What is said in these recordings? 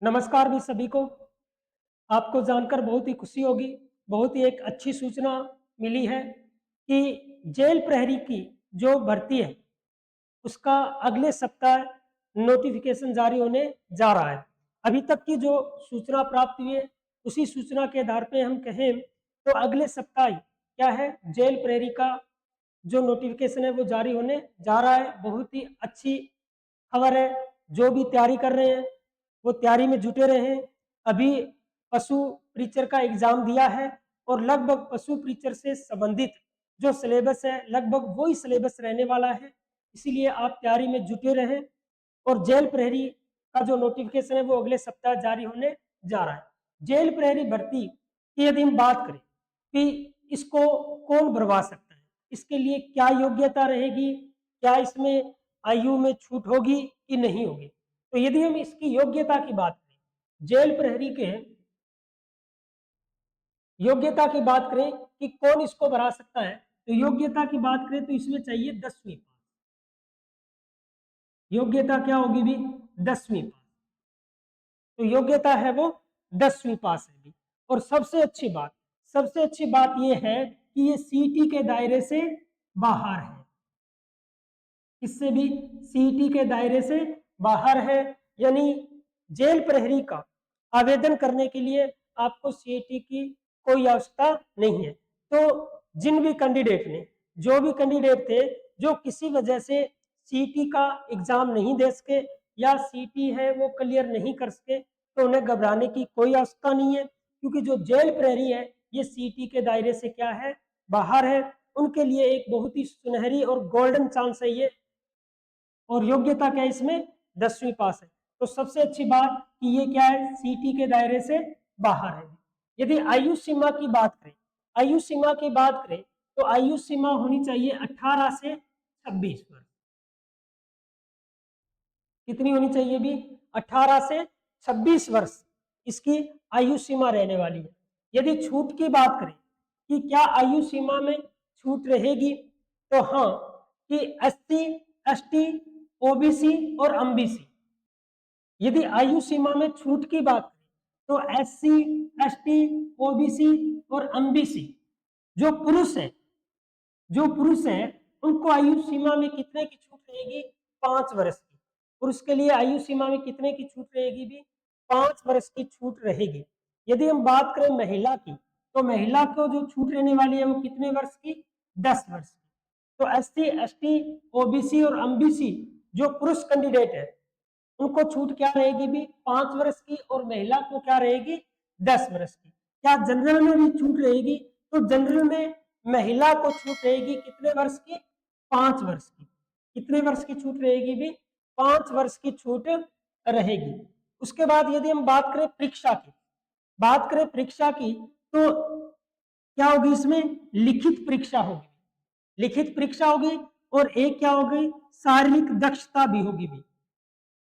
नमस्कार भी सभी को। आपको जानकर बहुत ही खुशी होगी, बहुत ही एक अच्छी सूचना मिली है कि जेल प्रहरी की जो भर्ती है, उसका अगले सप्ताह नोटिफिकेशन जारी होने जा रहा है। अभी तक की जो सूचना प्राप्त हुई है, उसी सूचना के आधार पे हम कहें तो अगले सप्ताह ही क्या है, जेल प्रहरी का जो नोटिफिकेशन है वो जारी होने जा रहा है। बहुत ही अच्छी खबर है। जो भी तैयारी कर रहे हैं वो तैयारी में जुटे रहे हैं। अभी पशु प्रीचर का एग्जाम दिया है और लगभग पशु प्रीचर से संबंधित जो सिलेबस है लगभग वही सिलेबस रहने वाला है। इसीलिए आप तैयारी में जुटे रहें और जेल प्रहरी का जो नोटिफिकेशन है वो अगले सप्ताह जारी होने जा रहा है। जेल प्रहरी भर्ती की यदि हम बात करें कि इसको कौन भरवा सकता है, इसके लिए क्या योग्यता रहेगी, क्या इसमें आयु में छूट होगी कि नहीं होगी। तो यदि हम इसकी योग्यता की बात करें, जेल प्रहरी के योग्यता की बात करें कि कौन इसको भरा सकता है, तो योग्यता की बात करें तो इसमें चाहिए 10वीं पास। योग्यता क्या होगी भी? 10वीं पास। तो योग्यता है वो 10वीं पास है भी। और सबसे अच्छी बात यह है कि ये सीटी के दायरे से बाहर है। इससे भी सीटी के दायरे से बाहर है, यानी जेल प्रहरी का आवेदन करने के लिए आपको सीटी की कोई आवश्यकता नहीं है। तो जिन भी कैंडिडेट ने जो भी कैंडिडेट थे जो किसी वजह से सीटी का एग्जाम नहीं दे सके या सीटी है वो क्लियर नहीं कर सके, तो उन्हें घबराने की कोई आवश्यकता नहीं है, क्योंकि जो जेल प्रहरी है ये सीटी के दायरे से क्या है, बाहर है। उनके लिए एक बहुत ही सुनहरी और गोल्डन चांस है ये। और योग्यता क्या है इसमें? 10वीं पास है। तो सबसे अच्छी बात कि ये क्या है, सीटी के दायरे से बाहर है। यदि आयु सीमा की बात करें, आयु सीमा की बात करें तो आयु सीमा होनी चाहिए 18 से 26 वर्ष। कितनी होनी चाहिए भी? 18 से 26 वर्ष इसकी आयु सीमा रहने वाली है। यदि छूट की बात करें कि क्या आयु सीमा में छूट रहेगी, तो हाँ, कि एससी, एसटी, ओबीसी और एमबीसी, यदि आयु सीमा में छूट की बात करें तो एससी, एसटी, ओबीसी और एमबीसी जो पुरुष है जो पुरुष है उनको आयु सीमा में कितने की छूट रहेगी? 5 वर्ष की। पुरुष के लिए आयु सीमा में कितने की छूट रहेगी भी? 5 वर्ष की छूट रहेगी। यदि हम बात करें महिला की, तो महिला को जो छूट रहने वाली है वो कितने वर्ष की? 10 वर्ष की। तो एससी, एसटी, ओबीसी और एमबीसी जो पुरुष कैंडिडेट है उनको छूट क्या रहेगी भी? 5 वर्ष की। और महिला को क्या रहेगी? 10 वर्ष की। क्या जनरल में भी छूट रहेगी? तो जनरल में महिला को छूट रहेगी कितने वर्ष की? 5 वर्ष की। कितने वर्ष की छूट रहेगी भी? 5 वर्ष की छूट रहेगी। उसके बाद यदि हम बात करें परीक्षा की, तो क्या होगी इसमें? लिखित परीक्षा होगी। लिखित परीक्षा होगी और एक क्या होगी? शारीरिक दक्षता भी होगी भी,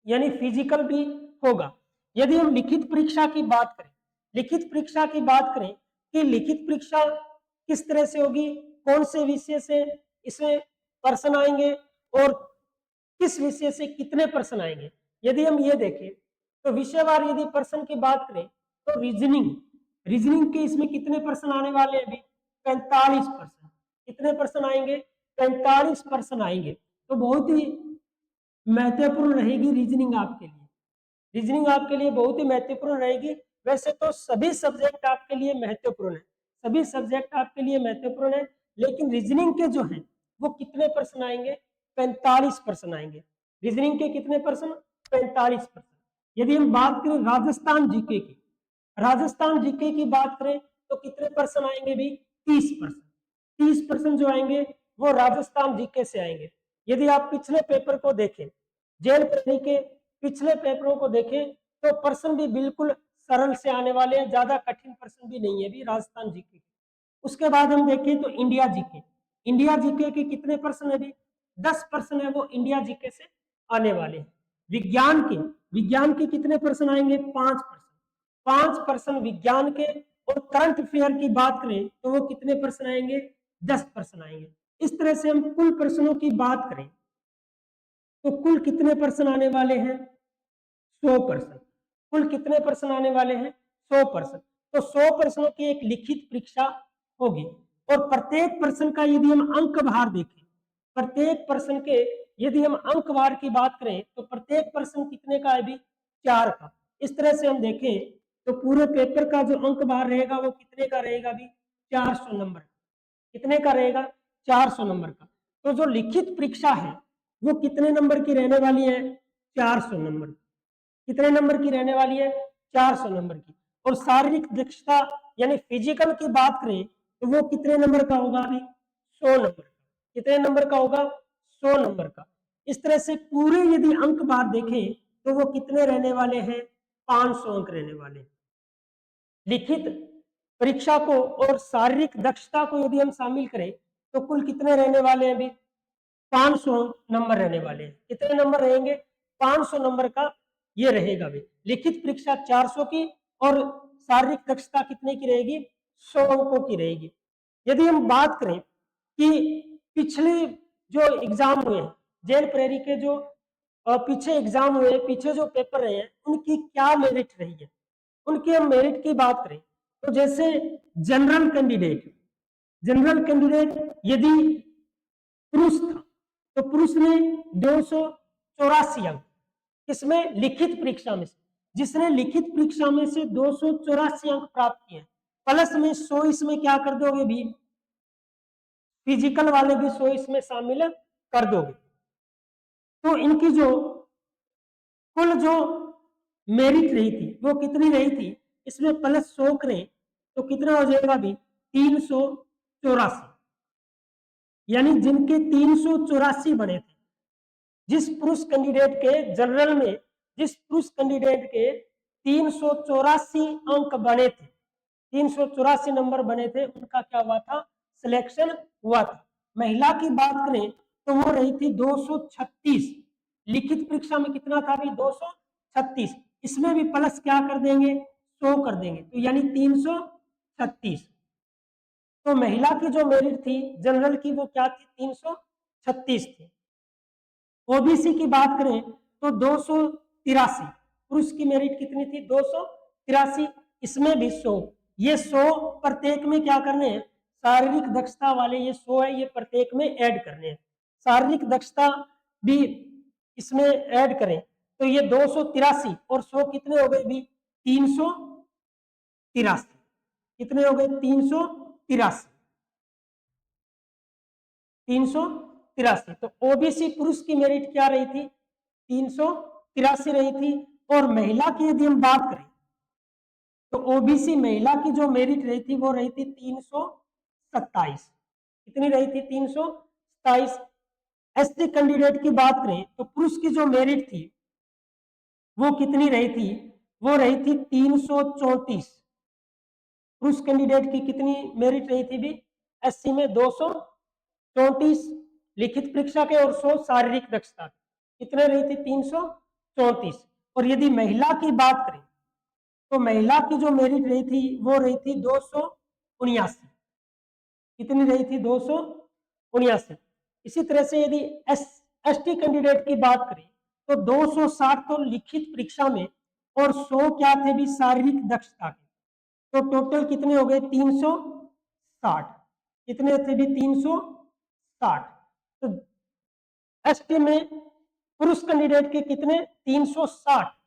यानी फिजिकल भी होगा। यदि हम लिखित परीक्षा की बात करें, कि लिखित परीक्षा किस तरह से होगी, कौन से विषय से इसमें पर्सन आएंगे और किस विषय से कितने पर्सन आएंगे, यदि हम ये देखें तो विषयवार यदि पर्सन की बात करें तो रीजनिंग के इसमें कितने पर्सन आने वाले हैं अभी? 45%। कितने पर्सन आएंगे? 45% आएंगे। तो बहुत ही महत्वपूर्ण रहेगी रीजनिंग आपके लिए। रीजनिंग आपके लिए बहुत ही महत्वपूर्ण रहेगी। वैसे तो सभी सब्जेक्ट आपके लिए महत्वपूर्ण है, लेकिन रीजनिंग के जो है वो कितने पर्सन आएंगे? 45% आएंगे। रीजनिंग के कितने पर्सन? 45%। यदि हम बात करें राजस्थान जीके की बात करें तो कितने पर्सन आएंगे भी? 30%। 30% जो आएंगे वो राजस्थान जीके से आएंगे। यदि आप पिछले पेपर को देखें, जेल प्रहरी के पिछले पेपरों को देखें तो प्रश्न भी बिल्कुल सरल से आने वाले हैं, ज्यादा कठिन प्रश्न भी नहीं है भी राजस्थान जीके। उसके बाद हम देखें तो इंडिया जीके के कितने प्रश्न है भी? 10% है वो इंडिया जीके से आने वाले हैं। विज्ञान के कितने प्रश्न आएंगे? 5%। 5% विज्ञान के। और करंट अफेयर की बात करें तो वो कितने प्रश्न आएंगे? 10% आएंगे। इस तरह से हम कुल प्रश्नों की बात करें तो कुल कितने पर्सन आने वाले हैं? 100%। कुल कितने प्रश्न आने वाले हैं? 100 प्रश्न। तो 100 प्रश्नों की एक लिखित परीक्षा होगी और प्रत्येक प्रश्न का यदि हम अंक भार देखें, प्रत्येक प्रश्न के यदि हम अंक भार की बात करें तो प्रत्येक प्रश्न कितने का है भी? 4 का। इस तरह से हम देखें तो पूरे पेपर का जो अंक भार रहेगा वो कितने का रहेगा भी? 400 नंबर। कितने का रहेगा? 400 नंबर का। तो जो लिखित परीक्षा है वो कितने नंबर की रहने वाली है? 400 नंबर। कितने नंबर की रहने वाली है? 400 नंबर की। और शारीरिक दक्षता यानी फिजिकल की बात करें तो वो कितने नंबर का होगा अभी? 100 नंबर का। कितने नंबर का होगा? 100 नंबर का। इस तरह से पूरे यदि अंक बार देखें तो वो कितने रहने वाले हैं? 500 अंक रहने वाले हैं। लिखित परीक्षा को और शारीरिक दक्षता को यदि हम शामिल करें तो कुल कितने रहने वाले हैं अभी? 500 नंबर रहने वाले हैं। कितने नंबर रहेंगे? 500 नंबर का ये रहेगा भी। लिखित परीक्षा 400 की और शारीरिक दक्षता कितने की रहेगी? 100 अंकों की रहेगी। यदि हम बात करें कि पिछले जो एग्जाम हुए हैं, जेल प्रेरी के जो पीछे एग्जाम हुए, पीछे जो पेपर रहे हैं, उनकी क्या मेरिट रही है, उनके हम मेरिट की बात करें तो जैसे जनरल कैंडिडेट, जनरल कैंडिडेट यदि पुरुष था तो पुरुष ने 284 अंक, किसमें? लिखित परीक्षा में से। जिसने लिखित परीक्षा में से 284 अंक प्राप्त किए प्लस में 100 इसमें क्या कर दोगे भी? फिजिकल वाले भी 100 इसमें शामिल कर दोगे। तो इनकी जो कुल जो मेरिट रही थी वो कितनी रही थी? इसमें प्लस 100 करें तो कितना हो जाएगा भी? 384। यानी जिनके 384 बने थे, जिस पुरुष कैंडिडेट के जनरल में जिस पुरुष कैंडिडेट के 384 अंक बने थे, 384 नंबर बने थे, उनका क्या हुआ था? सिलेक्शन हुआ था। महिला की बात करें तो वो रही थी 236। लिखित परीक्षा में कितना था भी? 236। इसमें भी प्लस क्या कर देंगे? 100 कर देंगे, तो यानी 336। तो महिला की जो मेरिट थी जनरल की वो क्या थी? 336 थी। ओबीसी की बात करें तो 283। पुरुष की मेरिट कितनी थी? 283। इसमें भी 100। ये 100 प्रत्येक में क्या करने हैं? शारीरिक दक्षता वाले ये 100 है, ये प्रत्येक में ऐड करने हैं। शारीरिक दक्षता भी इसमें ऐड करें तो ये 283 और 100 कितने हो गए भी? 383। कितने हो गए? 383। 383। तो ओबीसी पुरुष की मेरिट क्या रही थी? 383 रही थी। और महिला की यदि हम बात करें तो ओबीसी महिला की जो मेरिट रही थी वो रही थी 327। कितनी रही थी? 327। एसटी कैंडिडेट की बात करें तो पुरुष की जो मेरिट थी वो कितनी रही थी? वो रही थी 334। पुरुष कैंडिडेट की कितनी मेरिट रही थी भी? एससी में 234 लिखित परीक्षा के और 100 शारीरिक दक्षता। कितने रही थी? 334। और यदि महिला की बात करें तो महिला की जो मेरिट रही थी वो रही थी 279। कितनी रही थी? 279। इसी तरह से यदि एसटी कैंडिडेट की बात करें तो 260 तो लिखित परीक्षा में और 100 क्या थे भी? शारीरिक दक्षता के। तो टोटल कितने हो गए? 360। कितने थे भी? 360। तो एसटी में पुरुष कैंडिडेट के कितने? 360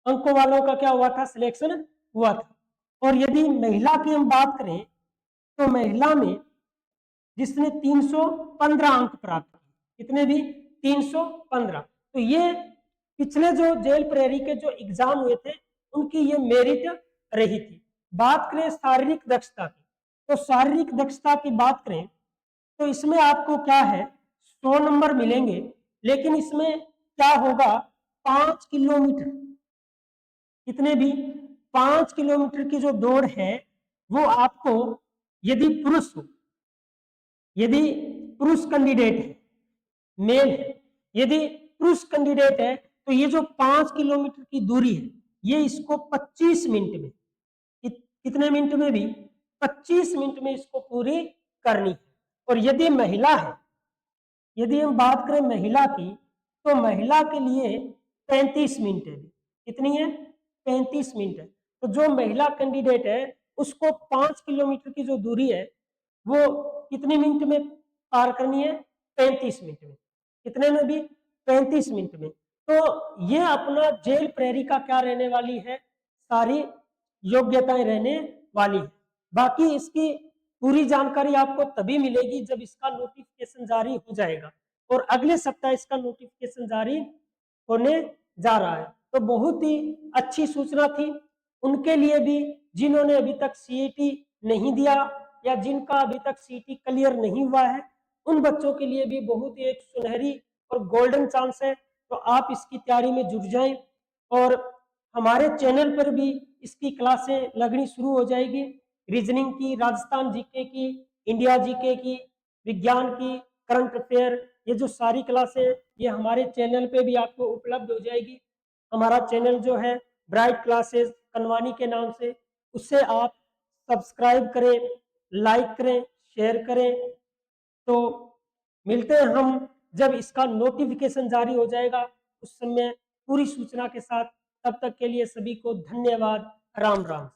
अंकों वालों का क्या हुआ था? सिलेक्शन हुआ था। और यदि महिला की हम बात करें तो महिला में जिसने 315 अंक प्राप्त किए, कितने भी? 315। तो ये पिछले जो जेल प्रहरी के जो एग्जाम हुए थे उनकी ये मेरिट रही थी। बात करें शारीरिक दक्षता की तो शारीरिक दक्षता की बात करें तो इसमें आपको क्या है? 100 नंबर मिलेंगे, लेकिन इसमें क्या होगा? 5 किलोमीटर, कितने भी? 5 किलोमीटर की जो दौड़ है वो आपको यदि पुरुष हो, यदि पुरुष कैंडिडेट है, मेल है, यदि पुरुष कैंडिडेट है तो ये जो 5 किलोमीटर की दूरी है ये इसको 25 मिनट में, कितने मिनट में भी? 25 मिनट में इसको पूरी करनी है। और यदि महिला है, यदि हम बात करें महिला की तो महिला के लिए 35 मिनट है। कितनी है? 35 मिनट है। तो जो महिला कैंडिडेट है उसको 5 किलोमीटर की जो दूरी है वो कितने मिनट में पार करनी है? 35 मिनट में। कितने में भी? 35 मिनट में। तो ये अपना जेल प्रहरी का क्या रहने वाली है? सारी योग्यताएं रहने वाली है। बाकी इसकी पूरी जानकारी आपको तभी मिलेगी जब इसका नोटिफिकेशन जारी हो जाएगा, और अगले सप्ताह इसका नोटिफिकेशन जारी होने जा रहा है। तो बहुत ही अच्छी सूचना थी उनके लिए भी जिन्होंने अभी तक सीईटी नहीं दिया या जिनका अभी तक सीईटी क्लियर नहीं हुआ है। उन बच्चों के लिए भी बहुत ही एक सुनहरी और गोल्डन चांस है। तो आप इसकी तैयारी में जुट जाएं, और हमारे चैनल पर भी इसकी क्लासें लगनी शुरू हो जाएगी। रीजनिंग की, राजस्थान जीके की, इंडिया जीके की, विज्ञान की, करंट अफेयर, ये जो सारी क्लासें ये हमारे चैनल पे भी आपको उपलब्ध हो जाएगी। हमारा चैनल जो है ब्राइट क्लासेस कनवानी के नाम से, उससे आप सब्सक्राइब करें, लाइक करें, शेयर करें। तो मिलते हैं हम जब इसका नोटिफिकेशन जारी हो जाएगा उस समय पूरी सूचना के साथ। तब तक के लिए सभी को धन्यवाद। राम राम।